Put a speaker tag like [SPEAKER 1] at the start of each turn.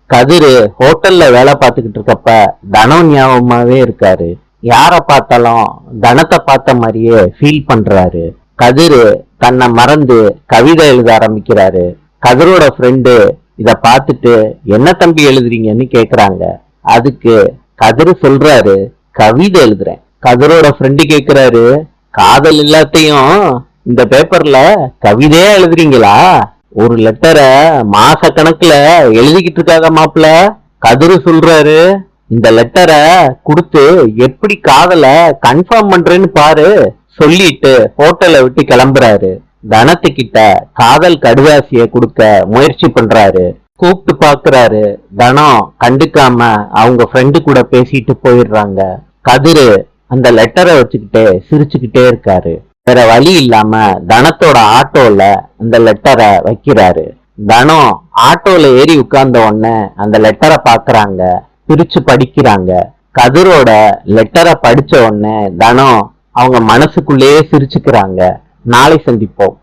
[SPEAKER 1] கதிரு ஹோட்டல்ல வேலை பார்த்துக்கிட்டு இருக்கப்ப தனம் ஞாபகமாவே இருக்காரு. யார பார்த்தாலும் தனத்தை பார்த்த மாதிரியே ஃபீல் பண்றாரு. கதிரு தன்னை மறந்து கவிதை எழுத ஆரம்பிக்கிறாரு. கதிரோட ஃப்ரெண்டு இத பார்த்துட்டு என்ன தம்பி எழுதுறீங்கன்னு கேக்குறாங்க. அதுக்கு கதிரு சொல்றாரு, கவிதை எழுதுறேன். கதிரோட ஃப்ரெண்டு கேக்குறாரு, காதல் எல்லாத்தையும் இந்த பேப்பர்ல கவிதையா எழுதுறீங்களா? ஒரு லெட்டரை மாச கணக்குல எழுதிக்கிட்டு இருக்காத மாப்பிள்ள. கதிரு சொல்றாரு, இந்த லெட்டரை கொடுத்து எப்படி காதல கன்ஃபார்ம் பண்றேன்னு பாரு. சொல்லிட்டு ஹோட்டலை விட்டு கிளம்புறாரு. தனத்துக்கிட்ட காதல் கடுதாசிய கொடுக்க முயற்சி பண்றாரு. கூப்பிட்டு பாக்குறாரு. தனம் கண்டுக்காம அவங்க ஃப்ரெண்டு கூட பேசிட்டு போயிடுறாங்க. கதிரு அந்த லெட்டரை வச்சுக்கிட்டு சிரிச்சுக்கிட்டே இருக்காரு. வேற வழி இல்லாம தனத்தோட ஆட்டோல அந்த லெட்டரை வைக்கிறாரு. தனம் ஆட்டோல ஏறி உட்கார்ந்த உடனே அந்த லெட்டரை பாக்குறாங்க. பிரிச்சு படிக்கிறாங்க. கதிரோட லெட்டரை படிச்ச உடனே தனம் அவங்க மனசுக்குள்ளேயே சிரிச்சுக்கிறாங்க. நாளை சந்திப்போம்.